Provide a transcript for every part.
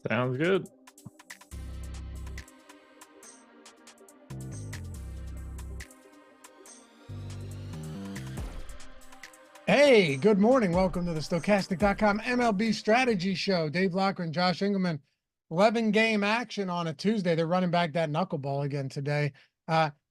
Sounds good. Hey, good morning. Welcome to the Stochastic.com MLB Strategy Show. Dave Loughran and Josh Engleman, 11-game action on a Tuesday. They're running back that knuckleball again today.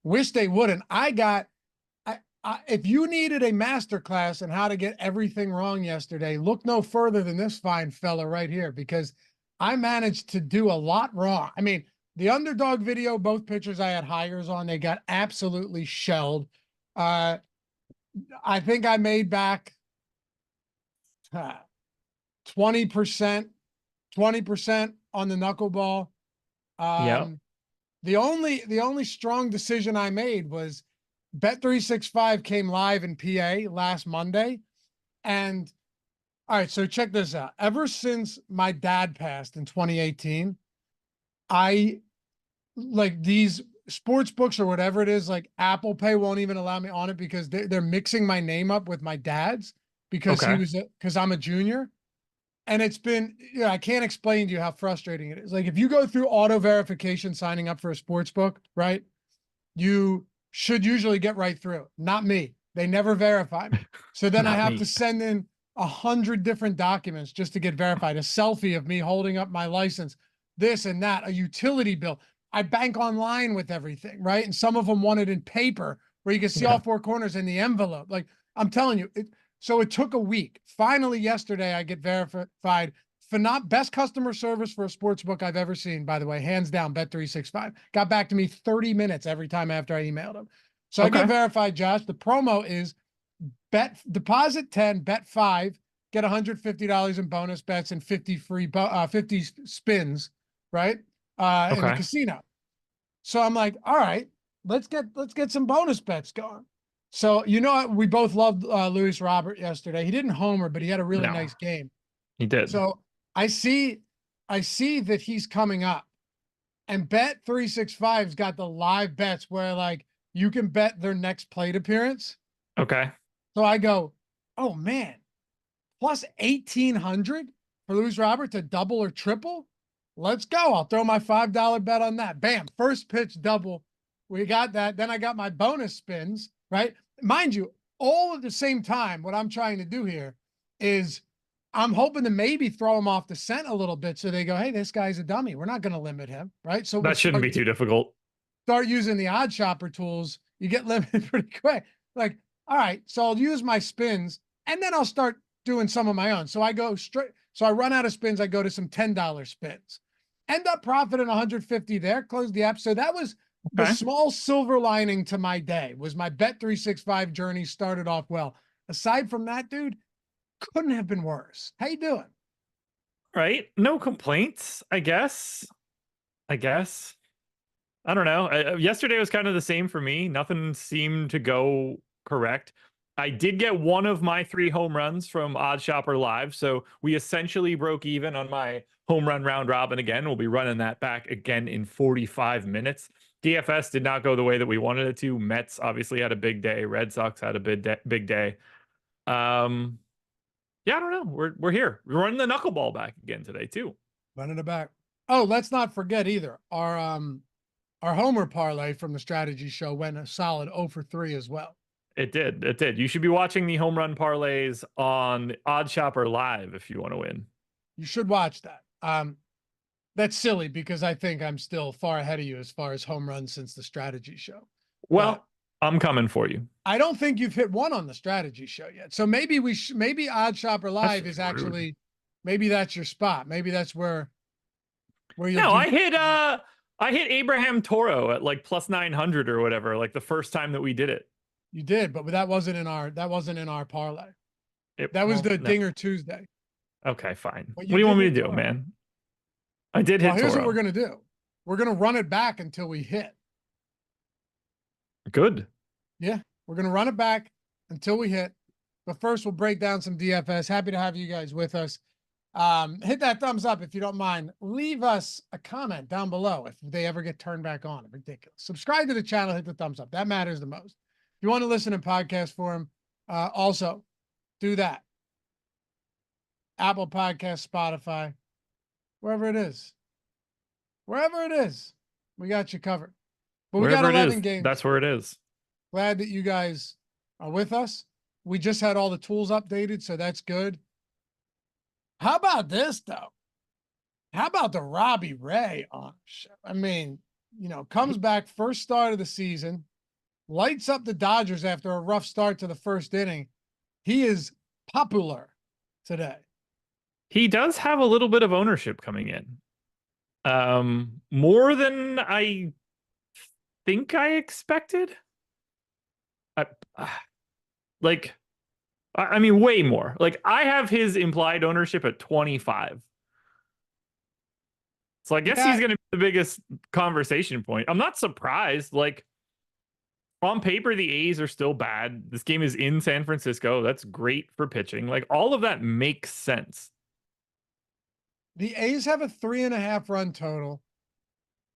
Wish they wouldn't. If you needed a masterclass on how to get everything wrong yesterday, look no further than this fine fella right here, because I managed to do a lot wrong. I mean, the underdog video, both pitchers I had hires on, they got absolutely shelled. I think I made back 20% on the knuckleball. The only strong decision I made was Bet365 came live in PA last Monday. And all right, so check this out. Ever since my dad passed in 2018, I like these sports books or whatever it is, like Apple Pay won't even allow me on it because they're mixing my name up with my dad's because because I'm a junior. And it's been, I can't explain to you how frustrating it is. Like if you go through auto verification signing up for a sports book, right? You should usually get right through. Not me. They never verify me. So then I have to send in 100 different documents just to get verified. A selfie of me holding up my license, this and that, a utility bill. I bank online with everything, right? And some of them want it in paper where you can see all four corners in the envelope. Like I'm telling you, so it took a week. Finally, yesterday, I get verified. Best customer service for a sports book I've ever seen, by the way, hands down, Bet365. Got back to me 30 minutes every time after I emailed them. So I get verified, Josh. The promo is deposit 10, bet 5, get $150 in bonus bets and 50 spins, right? In the casino. So I'm like, all right, let's get some bonus bets going. So, we both loved Luis Robert yesterday. He didn't homer, but he had a really nice game. He did. So I see that he's coming up, and Bet365's got the live bets where like you can bet their next plate appearance. Okay. So I go, oh man, plus 1,800 for Luis Robert to double or triple. Let's go. I'll throw my $5 bet on that. Bam. First pitch double. We got that. Then I got my bonus spins, right? Mind you, all at the same time, what I'm trying to do here is I'm hoping to maybe throw him off the scent a little bit. So they go, hey, this guy's a dummy. We're not going to limit him, right? So that shouldn't be too difficult. Start using the odd shopper tools. You get limited pretty quick. Like, all right, so I'll use my spins and then I'll start doing some of my own. So I go straight. So I run out of spins. I go to some $10 spins. End up profiting 150 there, close the app. So that was the small silver lining to my day, was my Bet365 journey started off well. Aside from that, dude, couldn't have been worse. How you doing? Right. No complaints, I guess. I don't know. Yesterday was kind of the same for me. Nothing seemed to go correct. I did get one of my 3 home runs from Odd Shopper Live, so we essentially broke even on my home run round robin again. We'll be running that back again in 45 minutes. DFS did not go the way that we wanted it to. Mets obviously had a big day. Red Sox had a big day. Yeah, I don't know. We're here. We're running the knuckleball back again today too. Running it back. Oh, let's not forget either. Our homer parlay from the strategy show went a solid 0 for 3 as well. It did. You should be watching the home run parlays on Odd Shopper Live if you want to win. You should watch that. That's silly because I think I'm still far ahead of you as far as home runs since the strategy show. Well, I'm coming for you. I don't think you've hit one on the strategy show yet. So maybe maybe Odd Shopper Live is actually, maybe that's your spot. Maybe that's where you. No, I hit Abraham Toro at like plus 900 or whatever, like the first time that we did it. You did, but that wasn't in our parlay. That was the Dinger Tuesday. Okay, fine. What do you want me to do, man? I did hit Toro. Here's what we're going to do. We're going to run it back until we hit. Good. Yeah, we're going to run it back until we hit. But first, we'll break down some DFS. Happy to have you guys with us. Hit that thumbs up if you don't mind. Leave us a comment down below if they ever get turned back on. Ridiculous. Subscribe to the channel. Hit the thumbs up. That matters the most. If you want to listen in podcast form, also do that. Apple Podcast, Spotify. wherever it is. Wherever it is, we got you covered. But we got Wherever it 11 is, games. that's where it is. Glad that you guys are with us. We just had all the tools updated, so that's good. How about this, though? How about the Robbie Ray ownership? I mean, comes back first start of the season, lights up the Dodgers after a rough start to the first inning. He is popular today. He does have a little bit of ownership coming in. More than I think I expected. I mean, way more. Like, I have his implied ownership at 25. So I guess he's going to be the biggest conversation point. I'm not surprised. Like, on paper, the A's are still bad. This game is in San Francisco. That's great for pitching. Like, all of that makes sense. The A's have a 3.5 run total.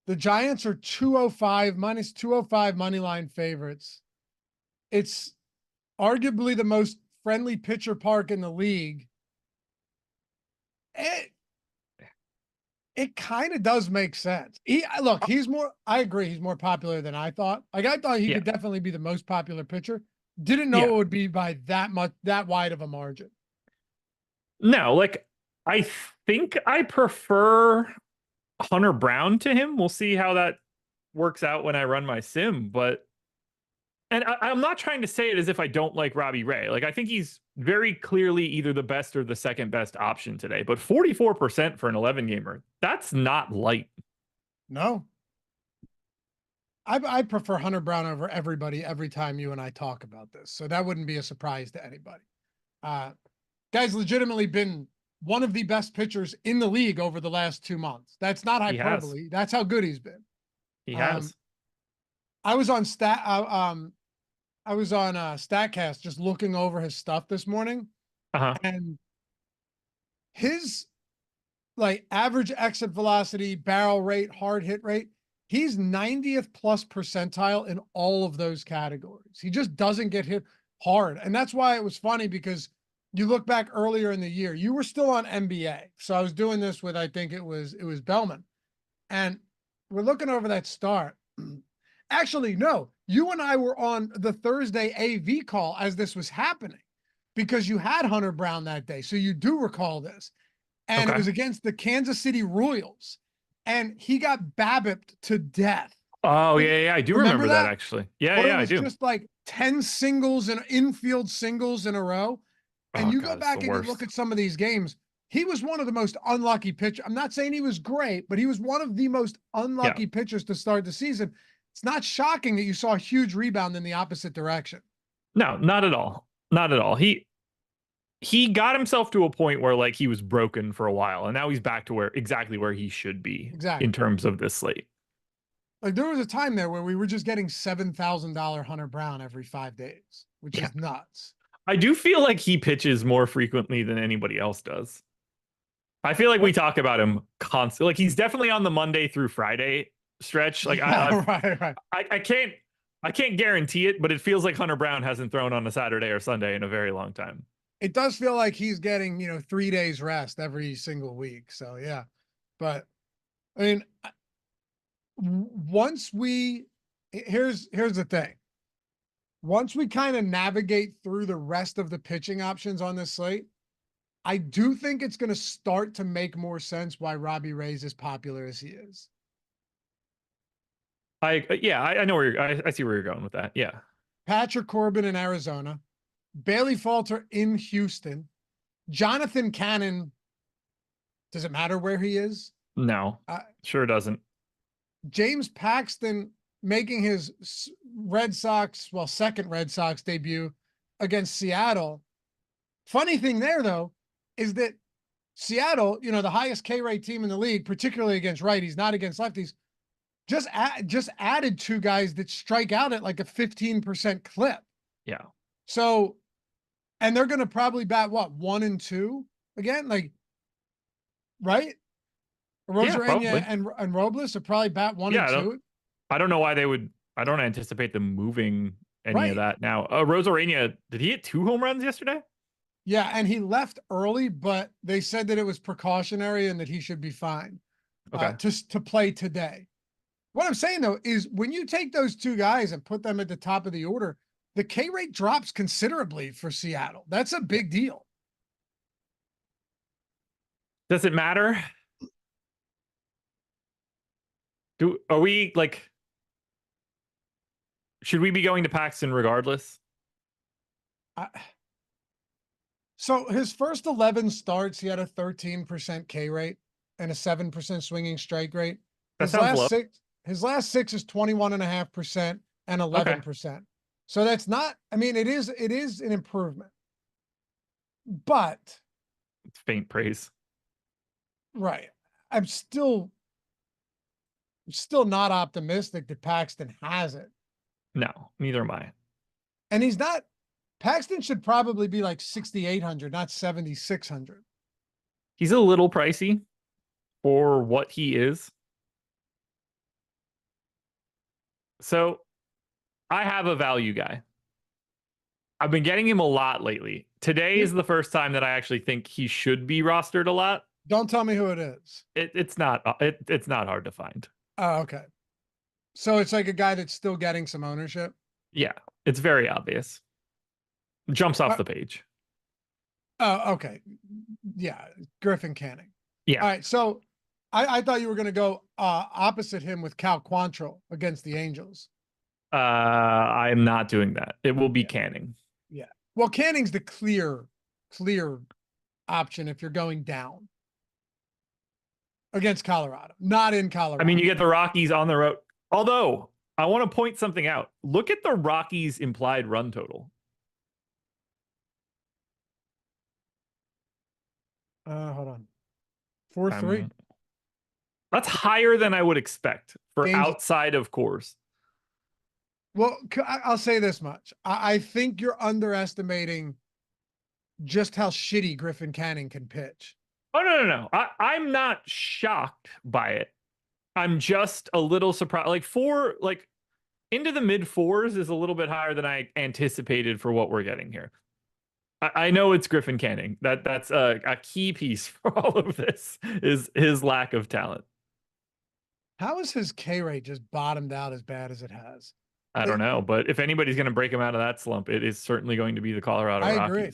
The Giants are 205, minus 205 money line favorites. It's arguably the most friendly pitcher park in the league. It kind of does make sense. I agree. He's more popular than I thought. Like, I thought he could definitely be the most popular pitcher. Didn't know it would be by that wide of a margin. No, like, I think I prefer Hunter Brown to him. We'll see how that works out when I run my sim, and I'm not trying to say it as if I don't like Robbie Ray. Like, I think he's very clearly either the best or the second best option today, but 44% for an 11 gamer, that's not light. No. I prefer Hunter Brown over everybody every time you and I talk about this. So that wouldn't be a surprise to anybody. Guy's legitimately been one of the best pitchers in the league over the last 2 months. That's not hyperbole. That's how good he's been. He has. I was on Statcast just looking over his stuff this morning. And his average exit velocity, barrel rate, hard hit rate, he's 90th plus percentile in all of those categories. He just doesn't get hit hard. And that's why it was funny, because you look back earlier in the year, you were still on NBA. So I was doing this with, I think it was Bellman. And we're looking over that start. Actually, no, you and I were on the Thursday AV call as this was happening, because you had Hunter Brown that day. So you do recall this. And it was against the Kansas City Royals. And he got BABIP'd to death. Oh, yeah. I do remember that actually. Yeah, I do. Just like 10 singles and infield singles in a row. And you go back and you look at some of these games, he was one of the most unlucky pitchers. I'm not saying he was great, but he was one of the most unlucky pitchers to start the season. It's not shocking that you saw a huge rebound in the opposite direction. No, not at all. Not at all. He got himself to a point where, like, he was broken for a while, and now he's back to exactly where he should be in terms of this slate. Like, there was a time there where we were just getting $7,000 Hunter Brown every 5 days, which is nuts. I do feel like he pitches more frequently than anybody else does. I feel like we talk about him constantly. Like, he's definitely on the Monday through Friday stretch. Like, right. I can't guarantee it, but it feels like Hunter Brown hasn't thrown on a Saturday or Sunday in a very long time. It does feel like he's getting, 3 days rest every single week. So yeah, but I mean, here's the thing. Once we kind of navigate through the rest of the pitching options on this slate, I do think it's going to start to make more sense why Robbie Ray's as popular as he is. I know I see where you're going with that. Yeah. Patrick Corbin in Arizona, Bailey Falter in Houston, Jonathan Cannon. Does it matter where he is? No, sure doesn't. James Paxton making his second Red Sox debut against Seattle. Funny thing there, though, is that Seattle, the highest K rate team in the league, particularly against righties, not against lefties, just added 2 guys that strike out at like a 15% clip. Yeah. So, and they're going to probably bat 1 and 2 again, right? Rosarena and Robles will probably bat 1 and 2. I don't know why they would. I don't anticipate them moving any of that now. Rosarena, did he hit 2 home runs yesterday? Yeah, and he left early, but they said that it was precautionary and that he should be fine Okay. to play today. What I'm saying though is when you take those two guys and put them at the top of the order, the K rate drops considerably for Seattle. That's a big deal. Does it matter? Are we like, should we be going to Paxton regardless? So his first 11 starts, he had a 13% K rate and a 7% swinging strike rate. That sounds low. His last six is 21.5% and 11%. So that's not, I mean, it is an improvement, but it's faint praise. Right. I'm still not optimistic that Paxton has it. No, neither am I. And he's not, Paxton should probably be like 6,800, not 7,600. He's a little pricey for what he is. So I have a value guy. I've been getting him a lot lately. Today is the first time that I actually think he should be rostered a lot. Don't tell me who it is. It's not hard to find. Oh, okay. So it's like a guy that's still getting some ownership. Yeah, it's very obvious. Jumps off the page. Oh, okay. Yeah, Griffin Canning. Yeah. All right. So I thought you were going to go opposite him with Cal Quantrill against the Angels. I am not doing that. It will be Canning. Yeah. Well, Canning's the clear option if you're going down against Colorado, not in Colorado. I mean, you get the Rockies on the road. Although I want to point something out. Look at the Rockies implied run total. Hold on. 4-3. That's higher than I would expect for outside of Coors. Well, I'll say this much. I think you're underestimating just how shitty Griffin Canning can pitch. Oh, no. I'm not shocked by it. I'm just a little surprised. Like into the mid fours is a little bit higher than I anticipated for what we're getting here. I know it's Griffin Canning. That's a key piece for all of this is his lack of talent. How is his K rate just bottomed out as bad as it has? I don't know, but if anybody's going to break him out of that slump, it is certainly going to be the Colorado Rockies. I agree.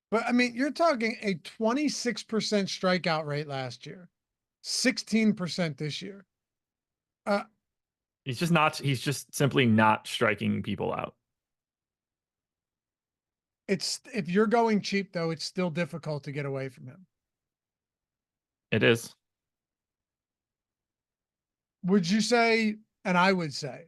But I mean, you're talking a 26% strikeout rate last year, 16% this year. He's just simply not striking people out. If you're going cheap though, it's still difficult to get away from him. It is. Would you say, and I would say,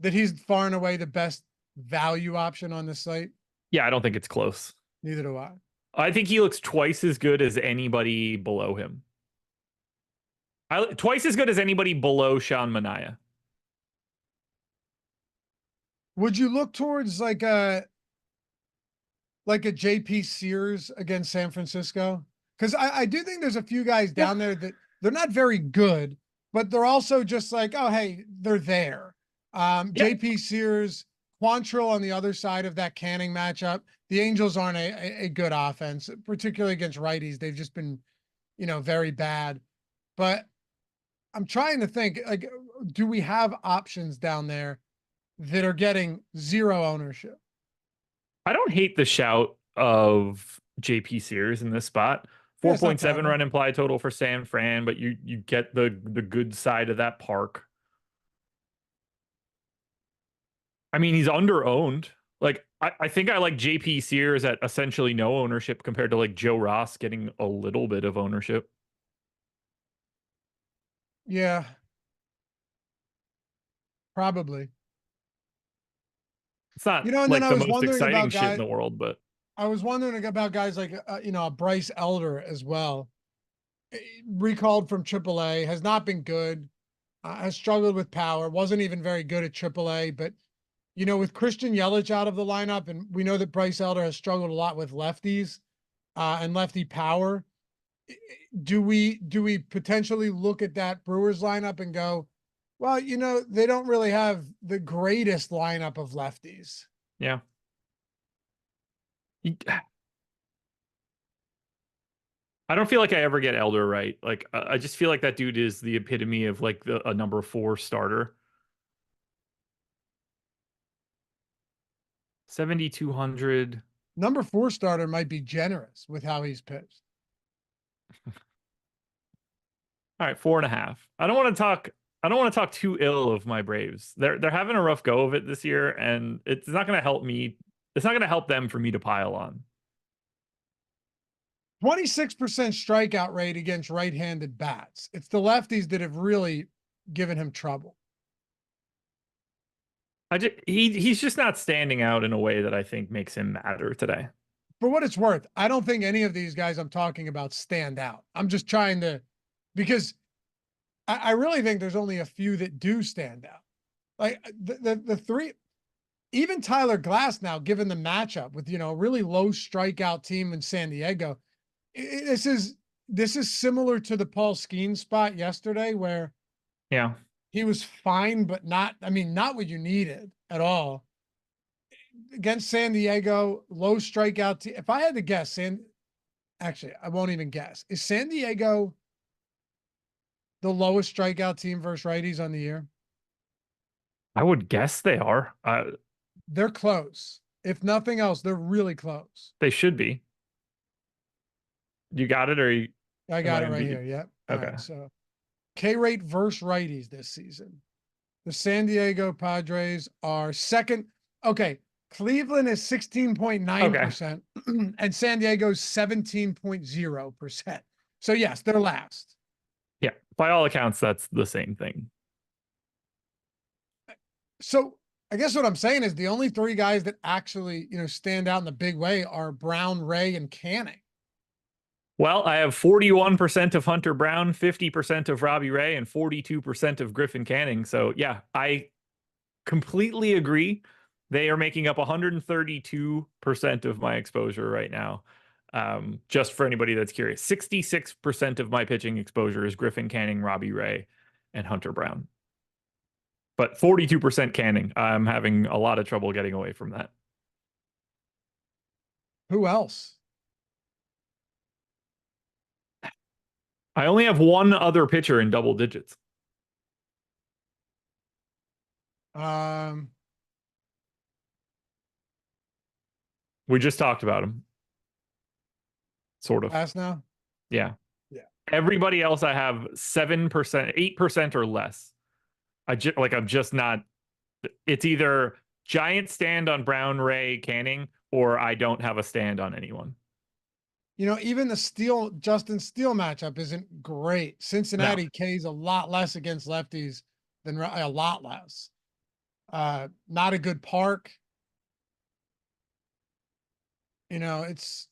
that he's far and away the best value option on the slate? Yeah, I don't think it's close. Neither do I. I think he looks twice as good as anybody below him. Twice as good as anybody below Sean Manaea. Would you look towards like a JP Sears against San Francisco? Because I do think there's a few guys down there that they're not very good, but they're also just like, oh, hey, they're there. JP Sears, Quantrill on the other side of that Canning matchup. The Angels aren't a good offense, particularly against righties. They've just been, very bad. But I'm trying to think, like, do we have options down there that are getting zero ownership? I don't hate the shout of JP Sears in this spot. 4.7 run implied total for San Fran, but you get the good side of that park. I mean, he's under-owned. Like, I think I like JP Sears at essentially no ownership compared to like Joe Ross getting a little bit of ownership. Yeah. Probably. It's not like the most exciting shit in the world, but I was wondering about guys like, Bryce Elder as well. Recalled from AAA, has not been good, has struggled with power, wasn't even very good at AAA, but with Christian Yelich out of the lineup, and we know that Bryce Elder has struggled a lot with lefties and lefty power. Do we potentially look at that Brewers lineup and go, well, they don't really have the greatest lineup of lefties. Yeah. I don't feel like I ever get Elder right. Like I just feel like that dude is the epitome of like a number 4 starter. 7,200. Number 4 starter might be generous with how he's pitched. All right, 4.5. I don't want to talk. I don't want to talk too ill of my Braves. They're having a rough go of it this year, and it's not going to help me. It's not going to help them for me to pile on. 26% strikeout rate against right-handed bats. It's the lefties that have really given him trouble. He's just not standing out in a way that I think makes him matter today. For what it's worth, I don't think any of these guys I'm talking about stand out. I'm just trying to, because I really think there's only a few that do stand out. Like the three, even Tyler Glass now, given the matchup with, a really low strikeout team in San Diego, this is similar to the Paul Skeens spot yesterday where Yeah. he was fine, but not what you needed at all. Against San Diego, low strikeout team. If I had to guess, actually, I won't even guess. Is San Diego the lowest strikeout team versus righties on the year? I would guess they are. They're close. If nothing else, they're really close. They should be. You got it, or I got it right here. Yep. Okay. All right, so K rate versus righties this season. The San Diego Padres are second. Okay. Cleveland is 16.9%, and San Diego's 17.0%. So yes, they're last. Yeah, by all accounts, that's the same thing. So I guess what I'm saying is the only 3 guys that actually, stand out in the big way are Brown, Ray, and Canning. Well, I have 41% of Hunter Brown, 50% of Robbie Ray, and 42% of Griffin Canning. So yeah, I completely agree. They are making up 132% of my exposure right now. Just for anybody that's curious, 66% of my pitching exposure is Griffin Canning, Robbie Ray, and Hunter Brown. But 42% Canning. I'm having a lot of trouble getting away from that. Who else? I only have one other pitcher in double digits. We just talked about him. Sort of. Last now? Yeah. Yeah. Everybody else I have 7%, 8% or less. I'm just not. It's either giant stand on Brown, Ray, Canning, or I don't have a stand on anyone. Even the Justin Steele matchup isn't great. Cincinnati K's a lot less against lefties than a lot less. Not a good park. It's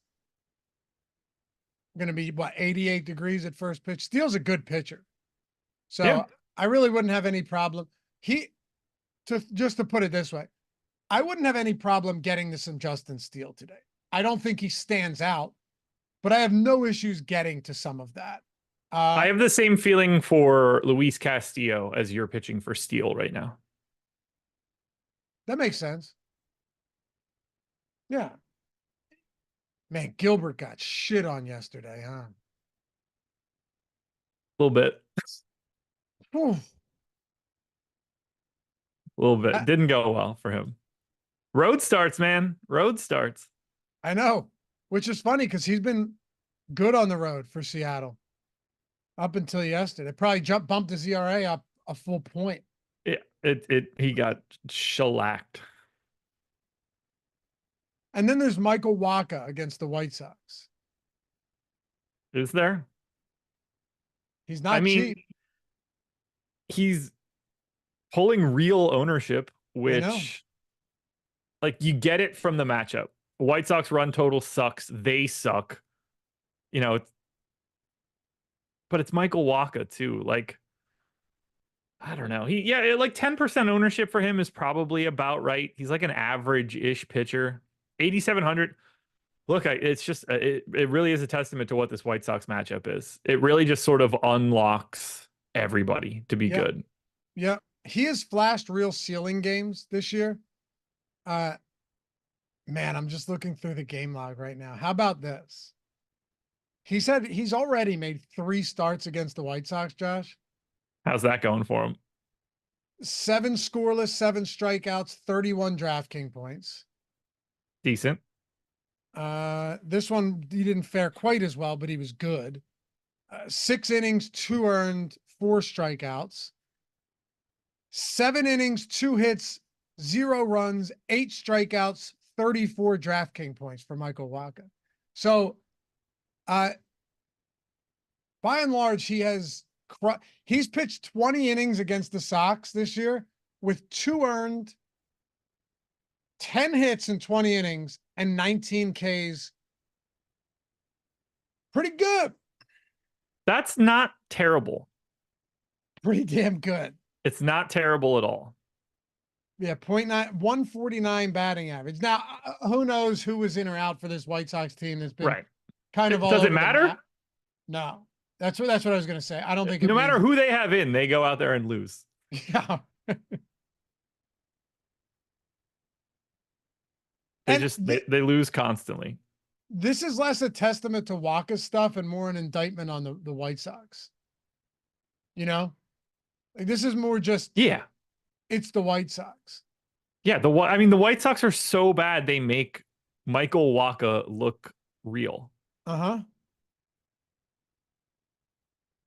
going to be 88 degrees at first pitch. Steele's a good pitcher. So yeah. I really wouldn't have any problem. Just to put it this way, I wouldn't have any problem getting to some Justin Steele today. I don't think he stands out, but I have no issues getting to some of that. I have the same feeling for Luis Castillo as you're pitching for Steele right now. That makes sense. Yeah. Man, Gilbert got shit on yesterday, huh? A little bit. Whew. A little bit. Didn't go well for him. Road starts, man. Road starts. I know, which is funny because he's been good on the road for Seattle up until yesterday. Probably bumped his ERA up a full point. He got shellacked. And then there's Michael Wacha against the White Sox. Is there? He's not cheap. He's pulling real ownership, which like you get it from the matchup. White Sox run total sucks. They suck. But it's Michael Wacha too. Like, I don't know. Like 10% ownership for him is probably about right. He's like an average-ish pitcher. 8,700. Look, it's just it really is a testament to what this White Sox matchup is. It really just sort of unlocks everybody to be good. Yeah. He has flashed real ceiling games this year. Man, I'm just looking through the game log right now. How about this? He said he's already made 3 starts against the White Sox, Josh. How's that going for him? 7 scoreless, 7 strikeouts, 31 DraftKings points. Decent. This one, he didn't fare quite as well, but he was good. 6 innings, 2 earned, 4 strikeouts. 7 innings, 2 hits, 0 runs, 8 strikeouts, 34 DraftKings points for Michael Wacha. So, by and large, he's pitched 20 innings against the Sox this year with 2 earned, 10 hits in 20 innings, and 19 Ks. Pretty good. That's not terrible. Pretty damn good. It's not terrible at all. Yeah, 149 batting average. Now, who knows who was in or out for this White Sox team that's been kind of all Does over it the matter? map. No. That's what I was going to say. I don't think no matter who they have in, they go out there and lose. Yeah. They lose constantly. This is less a testament to Wacha's stuff and more an indictment on the White Sox. You know? Like, this is more just it's the White Sox. Yeah, the White Sox are so bad they make Michael Wacha look real. Uh-huh.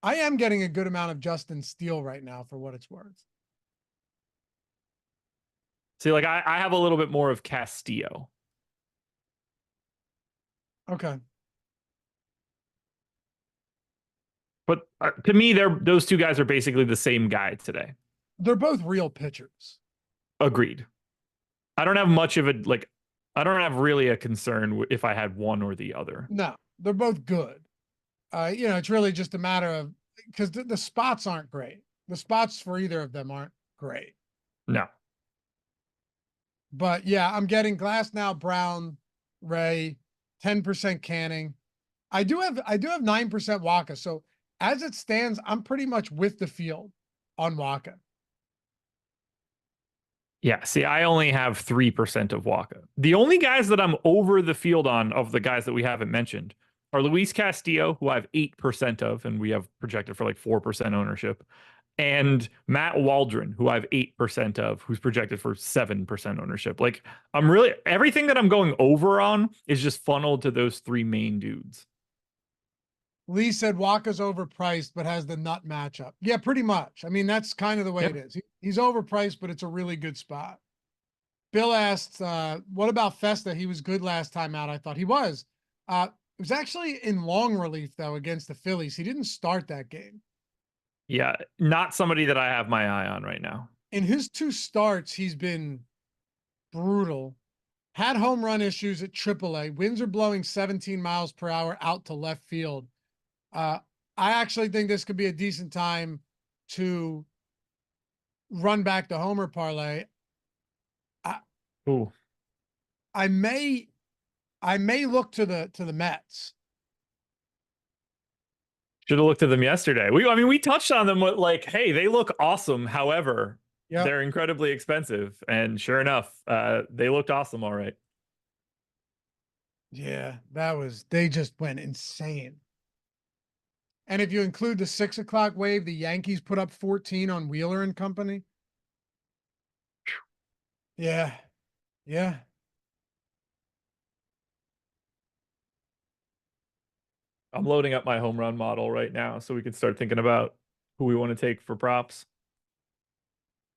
I am getting a good amount of Justin Steele right now for what it's worth. See, like I have a little bit more of Castillo. Okay. But to me, those two guys are basically the same guy today. They're both real pitchers. Agreed. I don't have much of I don't have really a concern if I had one or the other. No, they're both good. It's really just a matter of, because the spots aren't great. The spots for either of them aren't great. No. But yeah, I'm getting Glass now, Brown, Ray, 10% Canning. I do have 9% Wacha. So as it stands, I'm pretty much with the field on Wacha. Yeah, see, I only have 3% of Wacha. The only guys that I'm over the field on of the guys that we haven't mentioned are Luis Castillo, who I have 8% of, and we have projected for like 4% ownership, and Matt Waldron, who I have 8% of, who's projected for 7% ownership. Like, everything that I'm going over on is just funneled to those 3 main dudes. Lee said Wacha's overpriced, but has the nut matchup. Yeah, pretty much. I mean, that's kind of the way it is. He's overpriced, but it's a really good spot. Bill asked, what about Festa? He was good last time out. I thought he was. It was actually in long relief, though, against the Phillies. He didn't start that game. Yeah, not somebody that I have my eye on right now. In his 2 starts, he's been brutal. Had home run issues at AAA. Winds are blowing 17 miles per hour out to left field. I actually think this could be a decent time to run back the homer parlay. I may look to the Mets. Should have looked at them yesterday. We touched on them with like, hey, they look awesome. However, they're incredibly expensive. And sure enough, they looked awesome. All right. Yeah, they just went insane. And if you include the 6 o'clock wave, the Yankees put up 14 on Wheeler and company. Yeah. Yeah. I'm loading up my home run model right now so we can start thinking about who we want to take for props.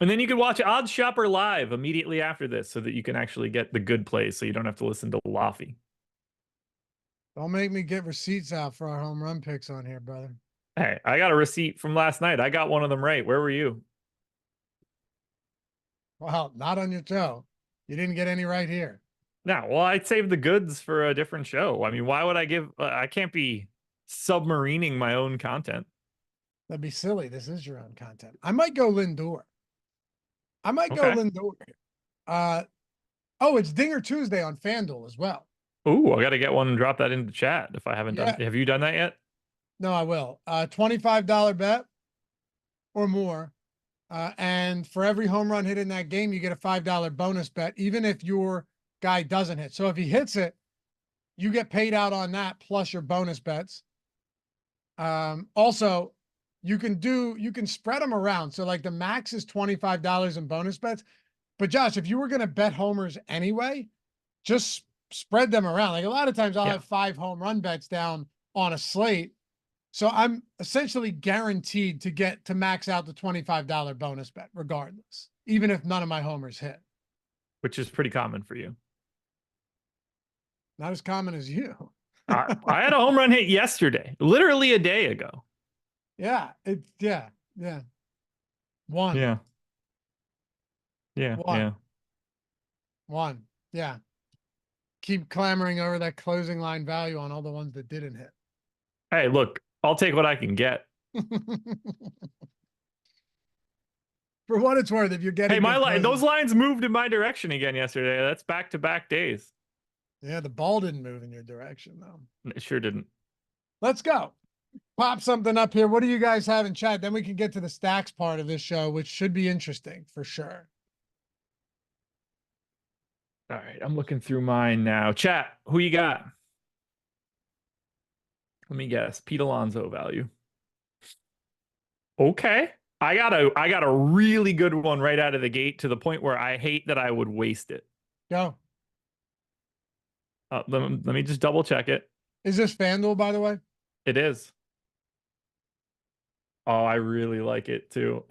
And then you can watch Odds Shopper live immediately after this so that you can actually get the good plays so you don't have to listen to Laffy. Don't make me get receipts out for our home run picks on here, brother. Hey, I got a receipt from last night. I got one of them right. Where were you? Well, not on your toe. You didn't get any right here. No, well, I'd save the goods for a different show. I mean, why would I I can't be submarining my own content. That'd be silly. This is your own content. I might go Lindor. Lindor. It's Dinger Tuesday on FanDuel as well. Ooh, I got to get one and drop that into chat if I haven't done. Have you done that yet? No, I will. $25 bet or more. And for every home run hit in that game, you get a $5 bonus bet, even if your guy doesn't hit. So if he hits it, you get paid out on that plus your bonus bets. Also, you can spread them around. So like the max is $25 in bonus bets. But Josh, if you were going to bet homers anyway, just spread them around. Like a lot of times I'll Yeah. have 5 home run bets down on a slate. So I'm essentially guaranteed to get to max out the $25 bonus bet regardless, even if none of my homers hit. Which is pretty common for you. Not as common as you. I had a home run hit yesterday, literally a day ago. Yeah. Yeah. One. Yeah. Yeah. One. Yeah. One. Yeah. Keep clamoring over that closing line value on all the ones that didn't hit. Hey, look, I'll take what I can get. For what it's worth, if you're getting Hey, those lines moved in my direction again yesterday. That's back-to-back days. Yeah, the ball didn't move in your direction though. It sure didn't. Let's go. Pop something up here. What do you guys have in chat? Then we can get to the stacks part of this show, which should be interesting for sure. All right, I'm looking through mine now. Chat, who you got? Let me guess. Pete Alonso value. Okay. I got a really good one right out of the gate to the point where I hate that I would waste it. Go. Let me just double check it. Is this FanDuel, by the way? It is. Oh, I really like it too.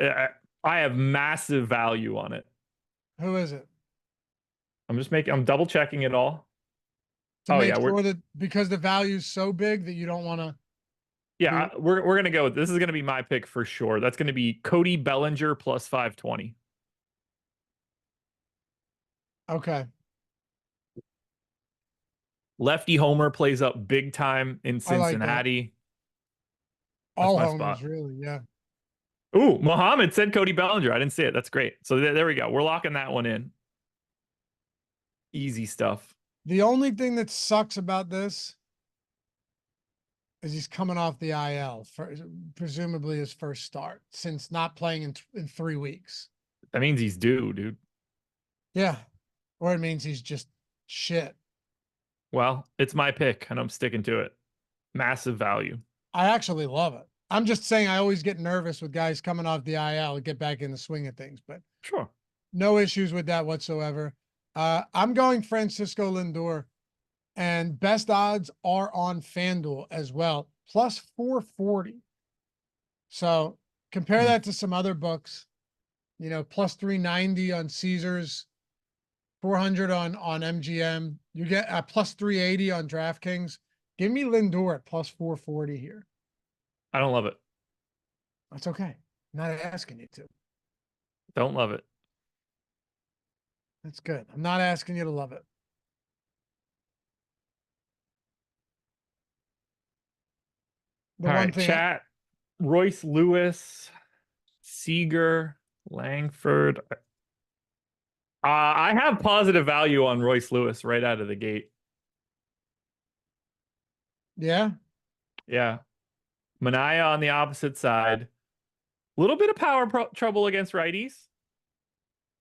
I have massive value on it. Who is it? I'm double checking it all. To make sure that because the value is so big that you don't want to. Yeah, we're gonna go. This is gonna be my pick for sure. That's gonna be Cody Bellinger plus 520. Okay. Lefty homer plays up big time in Cincinnati. All homers, really, yeah. Ooh, Muhammad said Cody Bellinger. I didn't see it. That's great. So there we go. We're locking that one in. Easy stuff. The only thing that sucks about this is he's coming off the IL for presumably his first start since not playing in 3 weeks. That means he's due, dude. Yeah. Or it means he's just shit. Well, it's my pick and I'm sticking to it. Massive value. I actually love it. I'm just saying I always get nervous with guys coming off the IL to get back in the swing of things, but sure. No issues with that whatsoever. I'm going Francisco Lindor, and best odds are on FanDuel as well, plus 440. So compare that to some other books, plus 390 on Caesars, 400 on MGM. You get plus 380 on DraftKings. Give me Lindor at plus 440 here. I don't love it. That's okay. I'm not asking you to. Don't love it. That's good. I'm not asking you to love it. All right, chat. Royce Lewis, Seager, Langford. I have positive value on Royce Lewis right out of the gate. Yeah? Yeah. Manaea on the opposite side. A little bit of power trouble against righties.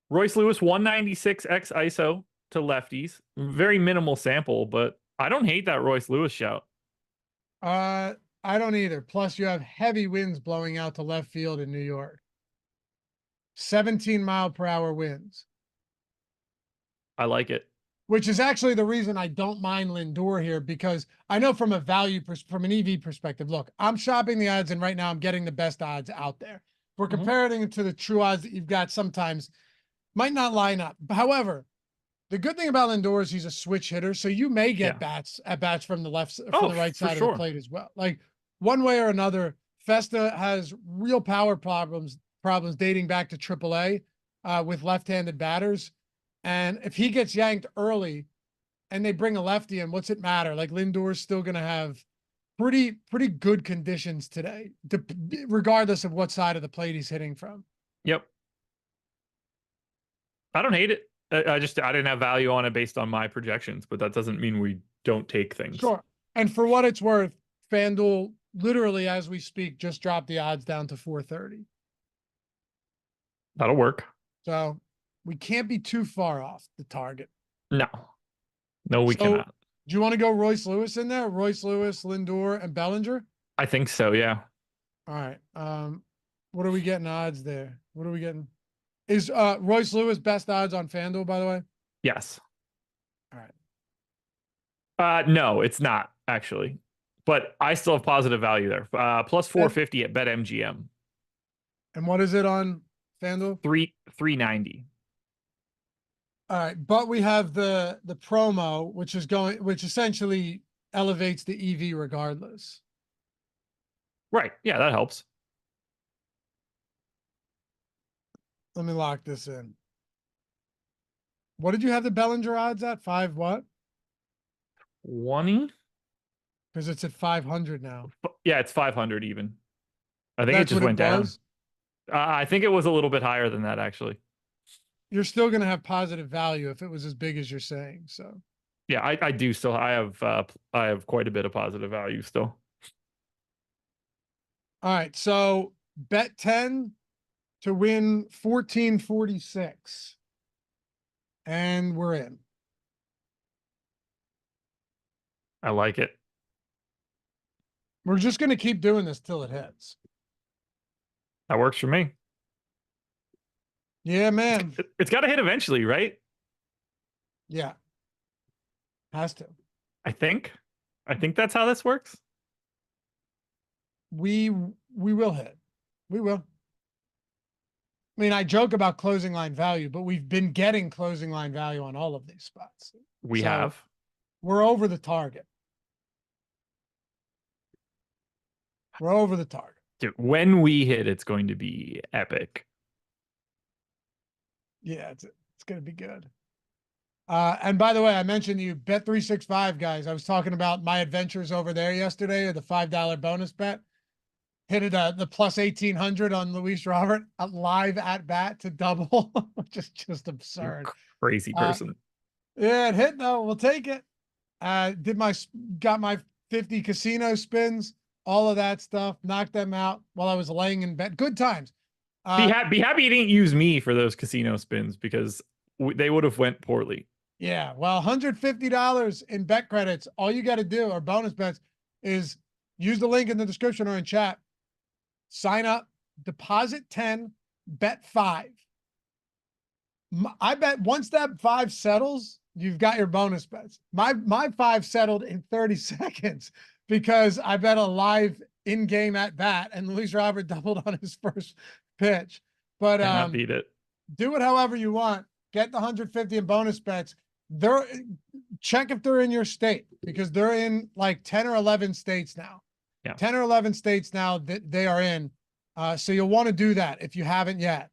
Royce Lewis, 196 x ISO to lefties. Very minimal sample, but I don't hate that Royce Lewis shout. I don't either. Plus, you have heavy winds blowing out to left field in New York. 17-mile-per-hour winds. I like it. Which is actually the reason I don't mind Lindor here, because I know from a value, from an EV perspective, look, I'm shopping the odds, and right now I'm getting the best odds out there. If we're comparing it to the true odds that you've got, sometimes might not line up. However, the good thing about Lindor is he's a switch hitter, so you may get at bats from the right side of the plate as well. Like one way or another, Festa has real power problems dating back to AAA with left-handed batters. And if he gets yanked early and they bring a lefty in, what's it matter? Like Lindor's still going to have pretty good conditions today, regardless of what side of the plate he's hitting from. Yep. I don't hate it. I didn't have value on it based on my projections, but that doesn't mean we don't take things. Sure. And for what it's worth, FanDuel literally, as we speak, just dropped the odds down to 430. That'll work. So we can't be too far off the target. No, we cannot. Do you want to go Royce Lewis in there? Royce Lewis, Lindor, and Bellinger? I think so. Yeah. All right. What are we getting odds there? What are we getting? Is Royce Lewis best odds on FanDuel, by the way? Yes. All right. No, it's not actually, but I still have positive value there. Plus And, 450 at BetMGM. and what is it on FanDuel? 390. All right, but we have the promo, which essentially elevates the EV regardless. Right. Yeah, that helps. Let me lock this in. What did you have the Bellinger odds at? Five what? 20? Because it's at 500 now. Yeah, it's 500 even. I think it That's just what it went down. was. I think it was a little bit higher than that actually. You're still going to have positive value if it was as big as you're saying. So Yeah, I do still. I have quite a bit of positive value still. all right, so bet 10 to win 1446. And we're in. I like it. We're just going to keep doing this till it hits. That works for me. Yeah, man. It's got to hit eventually, right? Yeah. Has to. I think. I think that's how this works. We will hit. We will. I mean, I joke about closing line value, but we've been getting closing line value on all of these spots. We So have. we're over the target. We're over the target. Dude, when we hit, it's going to be epic. Yeah, it's going to be good. And by the way, I mentioned you Bet365 guys. I was talking about my adventures over there yesterday, or the $5 bonus bet. Hit it the plus 1800 on Luis Robert live at bat to double, which is just absurd. Crazy person. Yeah, it hit though. We'll take it. Got my 50 casino spins, all of that stuff, knocked them out while I was laying in bed. Good times. Be happy you didn't use me for those casino spins because they would have went poorly. Yeah, well, $150 in bet credits. All you got to do, or bonus bets, is use the link in the description or in chat. Sign up, deposit 10, bet 5. I bet once that 5 settles, you've got your bonus bets. My 5 settled in 30 seconds because I bet a live in-game at bat and Luis Robert doubled on his first pitch. But Cannot beat it. Do it however you want. Get the 150 in bonus bets. Check if they're in your state because they're in like 10 or 11 states now. Yeah. 10 or 11 states now that they are in. So you'll want to do that if you haven't yet.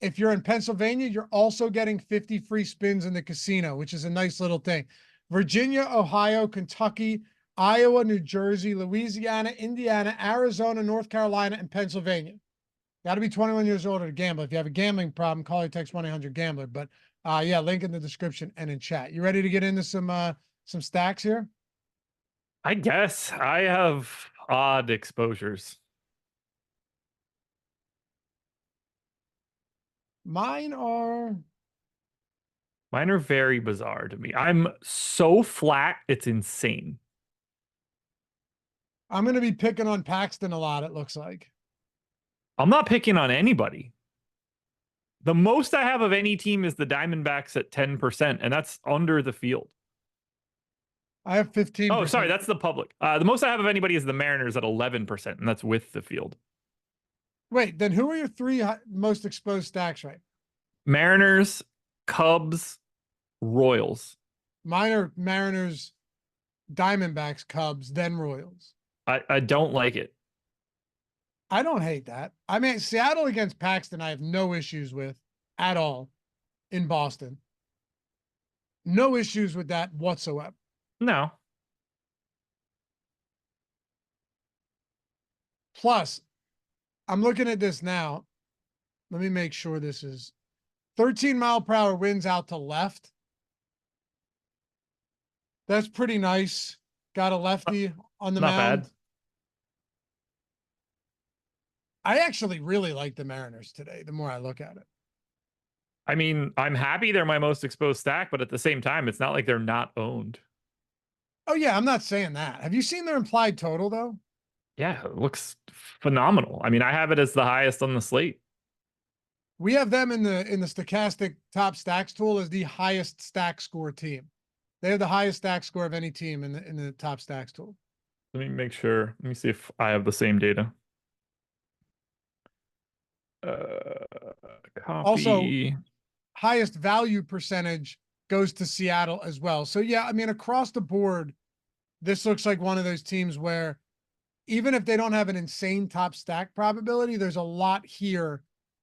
If you're in Pennsylvania, you're also getting 50 free spins in the casino, which is a nice little thing. Virginia, Ohio, Kentucky, Iowa, New Jersey, Louisiana, Indiana, Arizona, North Carolina, and Pennsylvania. Got to be 21 years old to gamble. If you have a gambling problem, call or text 1-800-GAMBLER. But yeah, link in the description and in chat. You ready to get into some stacks here? I guess I have odd exposures. Mine are very bizarre to me. I'm so flat, it's insane. I'm going to be picking on Paxton a lot, it looks like. I'm not picking on anybody. The most I have of any team is the Diamondbacks at 10%, and that's under the field. I have 15%. Oh, sorry, that's the public. The most I have of anybody is the Mariners at 11%, and that's with the field. Wait, then who are your 3 most exposed stacks right? Mariners, Cubs, Royals. Mine are Mariners, Diamondbacks, Cubs, then Royals. I don't like it. I don't hate that. I mean, Seattle against Paxton, I have no issues with at all in Boston. No issues with that whatsoever. No. Plus, I'm looking at this now. Let me make sure this is 13-mile-per-hour winds out to left. That's pretty nice. Got a lefty on the Not mound. bad. I actually really like the Mariners today, the more I look at it. I mean, I'm happy they're my most exposed stack, but at the same time, it's not like they're not owned. Oh, yeah, I'm not saying that. Have you seen their implied total, though? Yeah, it looks phenomenal. I mean, I have it as the highest on the slate. We have them in the stochastic top stacks tool as the highest stack score team. They have the highest stack score of any team in the top stacks tool. Let me make sure. Let me see if I have the same data. Uh, Also, copy. highest value percentage goes to Seattle as well. So yeah, I mean, across the board, this looks like one of those teams where even if they don't have an insane top stack probability, there's a lot here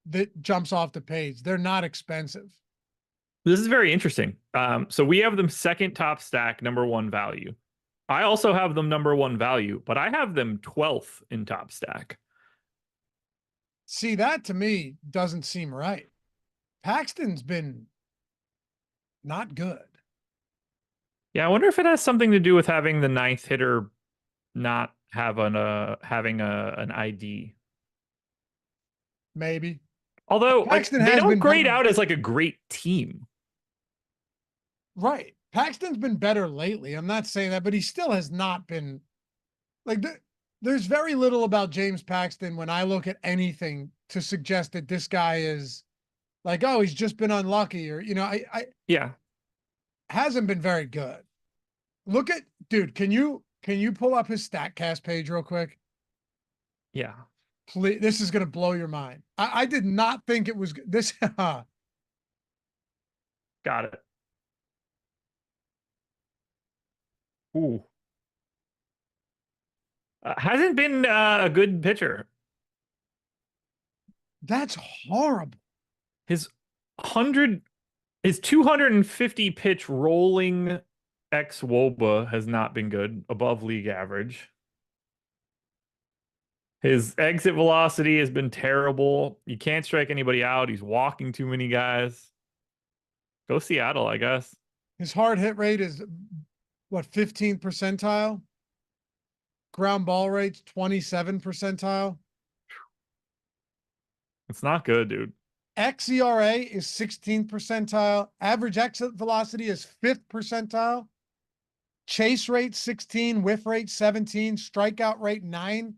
that jumps off the page. They're not expensive. This is very interesting. So we have them second top stack, number one value. I also have them number one value, but I have them 12th in top stack. See, that to me doesn't seem right. Paxton's been not good. Yeah, I wonder if it has something to do with having the ninth hitter not have having an ID. Maybe. Although, like, Paxton they has don't been grade better. out as like a great team. Right. Paxton's been better lately. I'm not saying that, but he still has not been like there's very little about James Paxton when I look at anything to suggest that this guy is like, oh, he's just been unlucky or, I Yeah. hasn't been very good. Look at dude. Can you pull up his StatCast page real quick? Yeah. Please, this is going to blow your mind. I did not think it was this. Got it. Ooh. Hasn't been a good pitcher. That's horrible. His 100, his 250 pitch rolling ex WOBA has not been good, above league average. His exit velocity has been terrible. You can't strike anybody out. He's walking too many guys. Go Seattle, I guess. His hard hit rate is what, 15th percentile? Ground ball rates 27 percentile. It's not good, dude. xERA is 16th percentile. Average exit velocity is 5th percentile. Chase rate 16, whiff rate 17, strikeout rate 9.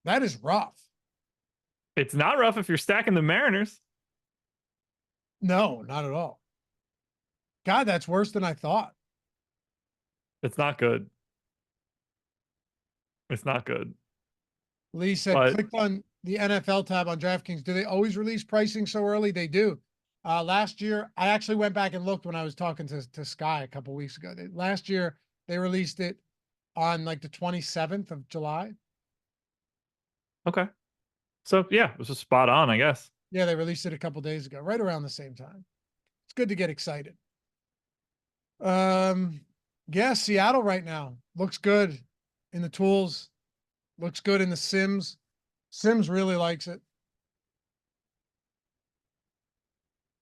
That is rough. It's not rough if you're stacking the Mariners. No, not at all. God, that's worse than I thought. It's not good. It's not good. Lee said, But clicked on the NFL tab on DraftKings. Do they always release pricing so early? They do. Last year, I actually went back and looked when I was talking to Sky a couple weeks ago. Last year, they released it on like the 27th of July. okay. So yeah, it was just spot on, I guess. Yeah, they released it a couple days ago, right around the same time. It's good to get excited. Yeah, Seattle right now looks good in the tools, looks good in the Sims. Sims really likes it.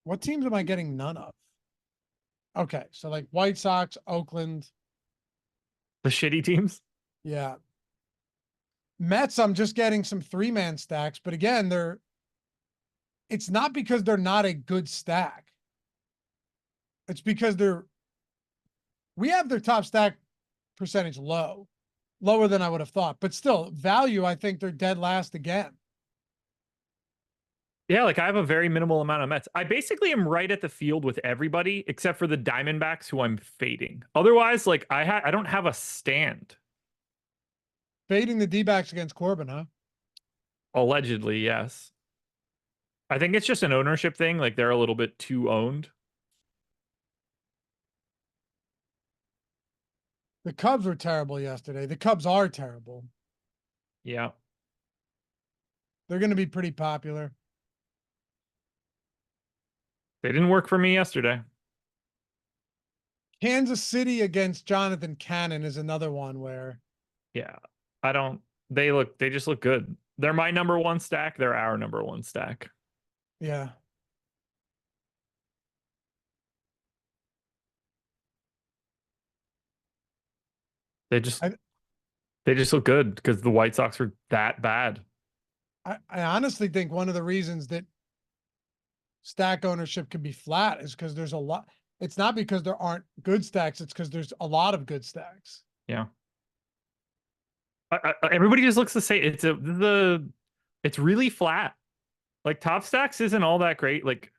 What teams am I getting none of? Okay, so like White Sox, Oakland. The shitty teams. Yeah. Mets, I'm just getting some 3-man stacks, but again, it's not because they're not a good stack. It's because we have their top stack percentage lower than I would have thought, but still value. I think they're dead last again. Yeah, like I have a very minimal amount of Mets. I basically am right at the field with everybody except for the Diamondbacks who I'm fading. Otherwise, like I don't have a stand. Fading the D-backs against Corbin, huh? Allegedly, yes. I think it's just an ownership thing. Like they're a little bit too owned. The Cubs were terrible yesterday. The Cubs are terrible. Yeah. They're going to be pretty popular. They didn't work for me yesterday. Kansas City against Jonathan Cannon is another one where. Yeah. I don't, they just look good. They're my number one stack. They're our number one stack. Yeah. They just look good because the White Sox are that bad. I honestly think one of the reasons that stack ownership can be flat is because there's a lot. It's not because there aren't good stacks. It's because there's a lot of good stacks. Yeah. Everybody just looks the same. It's really flat. Like top stacks isn't all that great. Like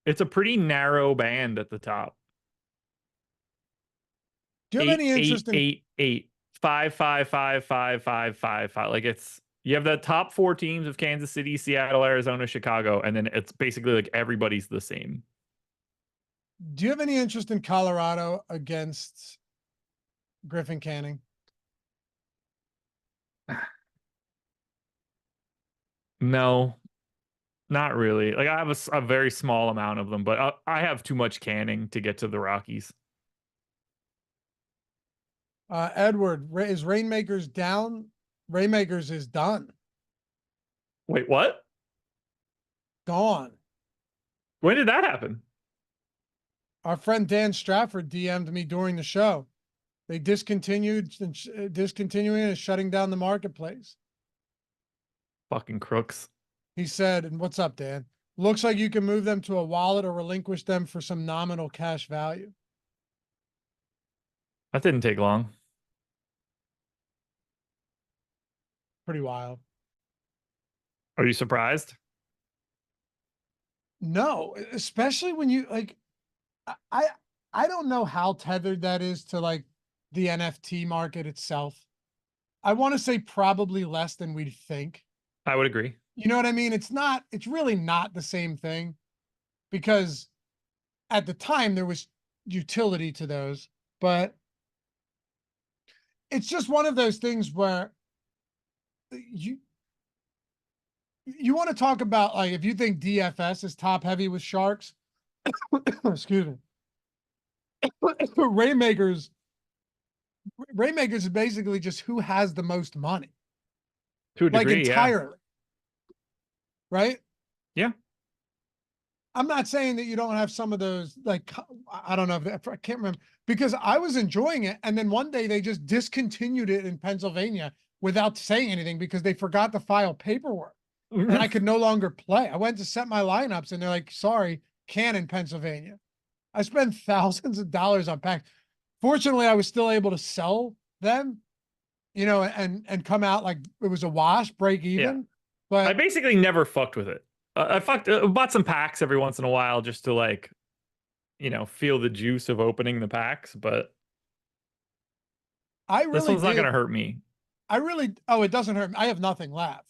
it's a pretty narrow band at the top. Do you have Eight, any eight, interest in? eight, eight, five, five, five, five, five, five, five. Like you have the top four teams of Kansas City, Seattle, Arizona, Chicago, and then it's basically like everybody's the same. Do you have any interest in Colorado against Griffin Canning? No, not really. Like I have a very small amount of them, but I have too much Canning to get to the Rockies. Edward, is Rainmakers down? Rainmakers is done. Wait, what? Gone. When did that happen? Our friend Dan Strafford DM'd me during the show. They discontinued and discontinuing and shutting down the marketplace. Fucking crooks. He said, and what's up, Dan? Looks like you can move them to a wallet or relinquish them for some nominal cash value. That didn't take long. Pretty wild. Are you surprised? No, especially when you like, I I don't know how tethered that is to like the NFT market itself. I want to say probably less than we'd think. I would agree. You know what I mean? It's really not the same thing because at the time there was utility to those, but it's just one of those things where you want to talk about like if you think DFS is top heavy with sharks, excuse me. Rainmakers is basically just who has the most money. To a degree, like entirely. Right? Yeah. I'm not saying that you don't have some of those, like, I don't know, I can't remember, because I was enjoying it. And then one day they just discontinued it in Pennsylvania without saying anything because they forgot to file paperwork and I could no longer play. I went to set my lineups and they're like, sorry, can't in Pennsylvania. I spent thousands of dollars on packs. Fortunately, I was still able to sell them, you know, and come out like it was a wash, break even. Yeah. But I basically never fucked with it. I bought some packs every once in a while just to like, feel the juice of opening the packs, but this one's not going to hurt me. Oh, it doesn't hurt me. I have nothing left.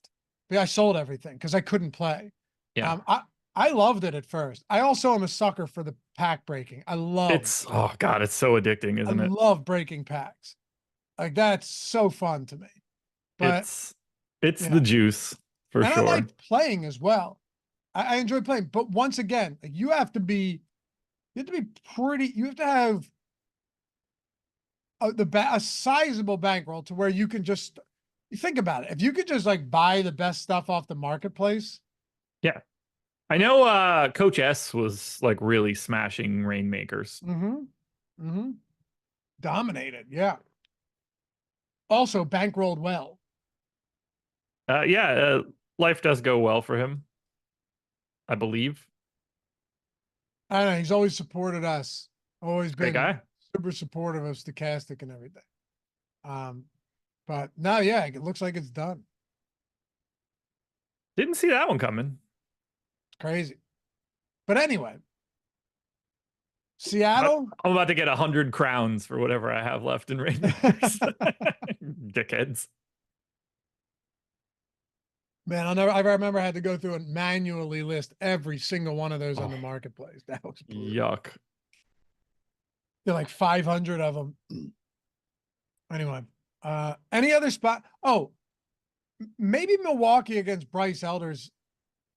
But I sold everything because I couldn't play. Yeah. I loved it at first. I also am a sucker for the pack breaking. Oh God, it's so addicting, isn't it? I love breaking packs. Like that's so fun to me. But it's the juice for sure. I like playing as well. I enjoy playing, but once again, like you have to have a sizable bankroll to where you can just you think about it. If you could just like buy the best stuff off the marketplace. Yeah. I know Coach S was like really smashing Rainmakers. Dominated, yeah. Also bankrolled well. Life does go well for him, I believe. I know he's always supported us. Always been great guy. Super supportive of Stochastic and everything. But now, yeah, it looks like it's done. Didn't see that one coming. Crazy. But anyway, Seattle. I'm about to get 100 crowns for whatever I have left in Rainmakers. Dickheads. Man, I remember I had to go through and manually list every single one of those on the marketplace. That was brutal. Yuck. They're like 500 of them. Anyway, any other spot? Oh, maybe Milwaukee against Bryce Elder's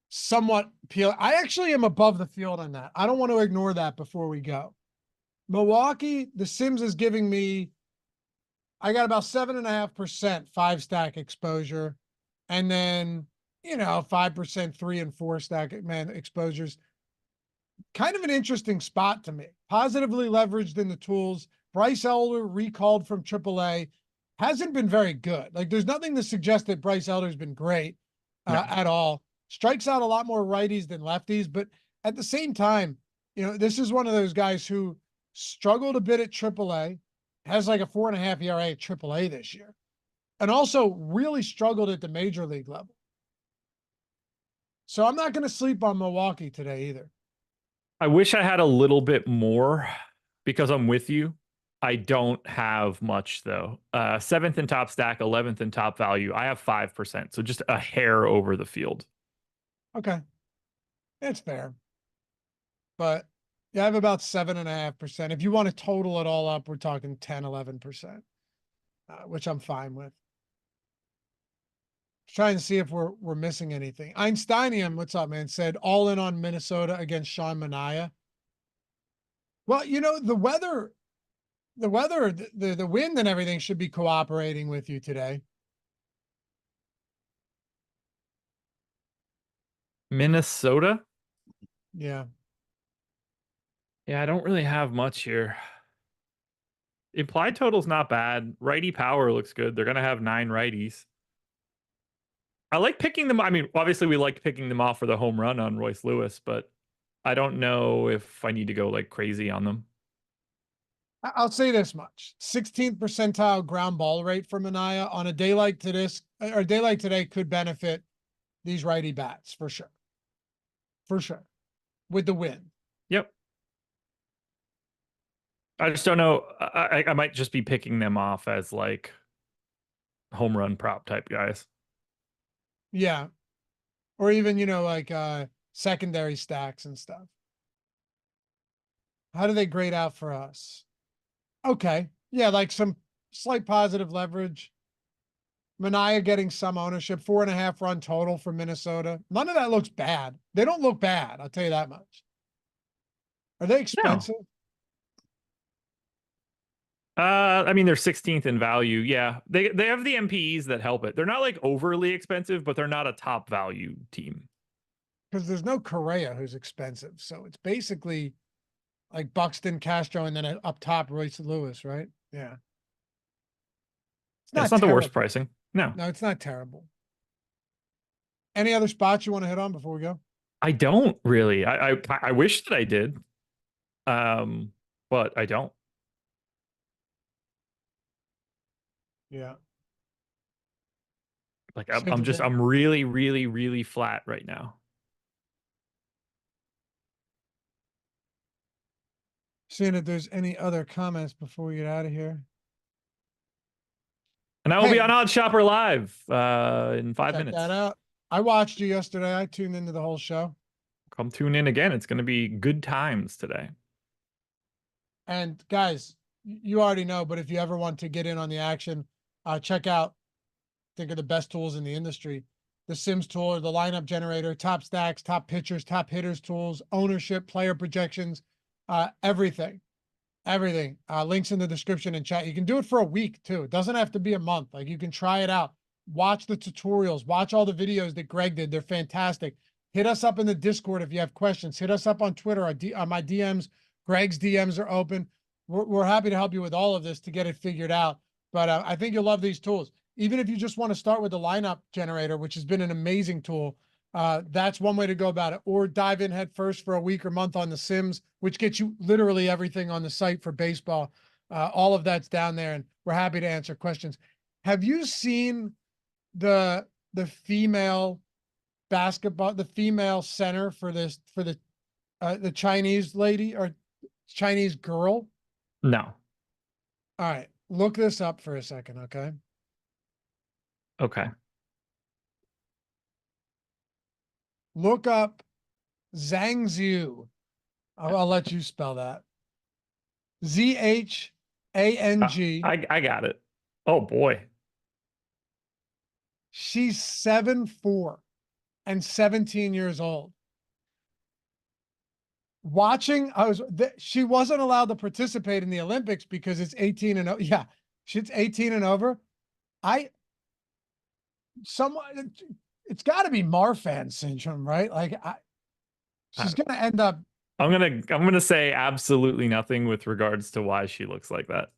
somewhat appealing. I actually am above the field on that. I don't want to ignore that before we go. Milwaukee, the Sims is giving me, I got about 7.5% 5-stack exposure. And then, 5% 3 and 4 stack exposures. Kind of an interesting spot to me. Positively leveraged in the tools. Bryce Elder recalled from AAA. Hasn't been very good. Like there's nothing to suggest that Bryce Elder's been great at all. Strikes out a lot more righties than lefties. But at the same time, this is one of those guys who struggled a bit at AAA has like a 4.5 ERA at AAA this year, and also really struggled at the major league level. So I'm not going to sleep on Milwaukee today either. I wish I had a little bit more because I'm with you. I don't have much though. 7th in top stack, 11th in top value. I have 5%, so just a hair over the field. Okay. It's fair. But yeah, I have about 7.5%. If you want to total it all up, we're talking 10, 11%, which I'm fine with. Trying to see if we're missing anything. Einsteinium, what's up, man? Said all in on Minnesota against Sean Manaea. Well, you know, the wind and everything should be cooperating with you today. Minnesota? Yeah. Yeah, I don't really have much here. Implied total's not bad. Righty power looks good. They're gonna have 9 righties. I like picking them. I mean, obviously we liked picking them off for the home run on Royce Lewis, but I don't know if I need to go like crazy on them. I'll say this much: 16th percentile ground ball rate for Manaea on a day like or a day like today could benefit these righty bats for sure. For sure. With the win. Yep. I just don't know. I might just be picking them off as like home run prop type guys. Yeah. Or even, you know, like secondary stacks and stuff. How do they grade out for us? Okay. Yeah, like some slight positive leverage. Manaea getting some ownership, 4.5 run total for Minnesota. None of that looks bad. They don't look bad, I'll tell you that much. Are they expensive? I mean, they're 16th in value. Yeah, they have the MPEs that help it. They're not like overly expensive, but they're not a top value team. Because there's no Correa who's expensive. So it's basically like Buxton, Castro, and then up top, Royce Lewis, right? Yeah. It's not the worst pricing. No. No, it's not terrible. Any other spots you want to hit on before we go? I don't really. I wish that I did. But I don't. Yeah. Like I'm really, really, really flat right now. Seeing if there's any other comments before we get out of here. And I will be on Odd Shopper Live in 5 check minutes. That out. I watched you yesterday. I tuned into the whole show. Come tune in again. It's going to be good times today. And guys, you already know, but if you ever want to get in on the action, check out, think of the best tools in the industry. The Sims tool, or the lineup generator, top stacks, top pitchers, top hitters tools, ownership, player projections, everything. Everything. Links in the description and chat. You can do it for a week too. It doesn't have to be a month. Like you can try it out. Watch the tutorials. Watch all the videos that Greg did. They're fantastic. Hit us up in the Discord if you have questions. Hit us up on Twitter. On my DMs. Greg's DMs are open. We're happy to help you with all of this to get it figured out. But I think you'll love these tools. Even if you just want to start with the lineup generator, which has been an amazing tool, that's one way to go about it. Or dive in head first for a week or month on the Sims, which gets you literally everything on the site for baseball. All of that's down there, and we're happy to answer questions. Have you seen the female basketball, the female center for the Chinese lady or Chinese girl? No. All right, look this up for a second, okay? Okay. Look up Zhang Zhu. I'll let you spell that. ZHANG. I got it. Oh boy. She's 7'4" and 17 years old. Watching, she wasn't allowed to participate in the Olympics because it's 18 and yeah, she's 18 and over. It's got to be Marfan syndrome, right? Like she's going to end up. I'm gonna say absolutely nothing with regards to why she looks like that.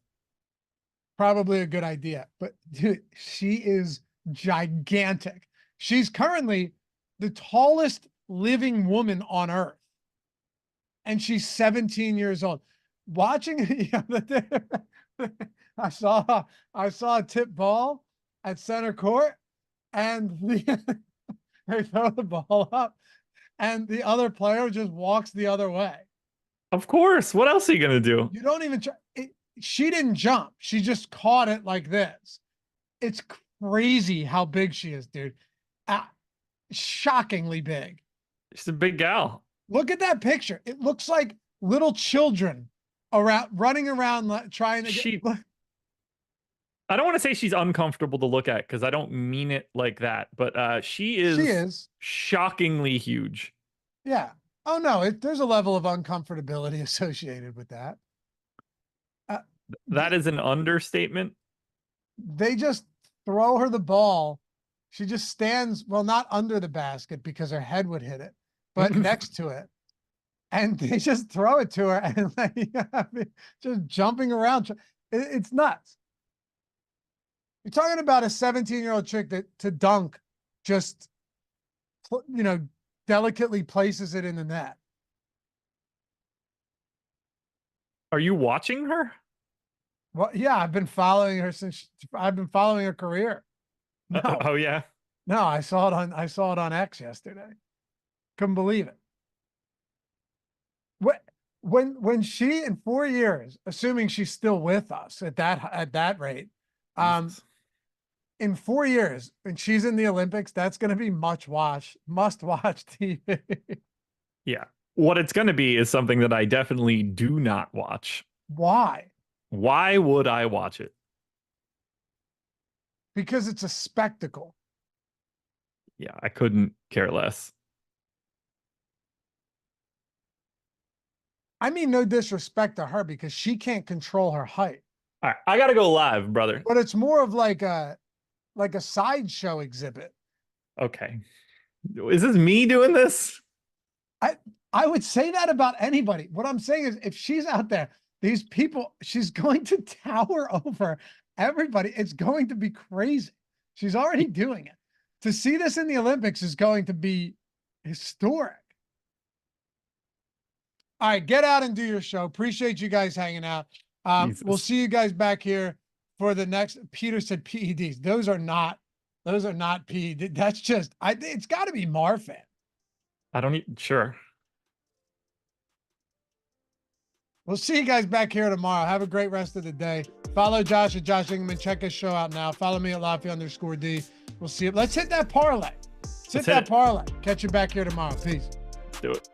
Probably a good idea, but dude, she is gigantic. She's currently the tallest living woman on earth. And she's 17 years old. Watching, I saw a tip ball at center court, and they throw the ball up, and the other player just walks the other way. Of course. What else are you gonna do? You don't even try. She didn't jump. She just caught it like this. It's crazy how big she is, dude. Shockingly big. She's a big gal. Look at that picture. It looks like little children running around trying to She get. I don't want to say she's uncomfortable to look at because I don't mean it like that, but she is shockingly huge. Yeah. Oh no, there's a level of uncomfortability associated with that. That is an understatement. They just throw her the ball. She just stands, well, not under the basket because her head would hit it, but next to it. And they just throw it to her and like, just jumping around. It's nuts. You're talking about a 17-year-old chick that to dunk just, delicately places it in the net. Are you watching her? Well, yeah, I've been following her I've been following her career. No. Oh yeah. No, I saw it on X yesterday. Couldn't believe it. When she in 4 years, assuming she's still with us at that rate, in 4 years, when she's in the Olympics, that's going to be must watch TV. Yeah. What it's going to be is something that I definitely do not watch. Why? Why would I watch it? Because it's a spectacle. Yeah, I couldn't care less. I mean, no disrespect to her because she can't control her height. All right, I got to go live, brother. But it's more of like a sideshow exhibit. Okay. Is this me doing this? I would say that about anybody. What I'm saying is if she's out there, these people, she's going to tower over everybody. It's going to be crazy. She's already doing it. To see this in the Olympics is going to be historic. All right, get out and do your show. Appreciate you guys hanging out. We'll see you guys back here for the next. Peter said PEDs. Those are not PEDs. That's just, it's got to be Marfan. I don't even, sure. We'll see you guys back here tomorrow. Have a great rest of the day. Follow Josh at Josh Engleman. Check his show out now. Follow me at Lafayette_D. We'll see you. Let's hit that parlay. Let's hit that parlay. Catch you back here tomorrow. Peace. Do it.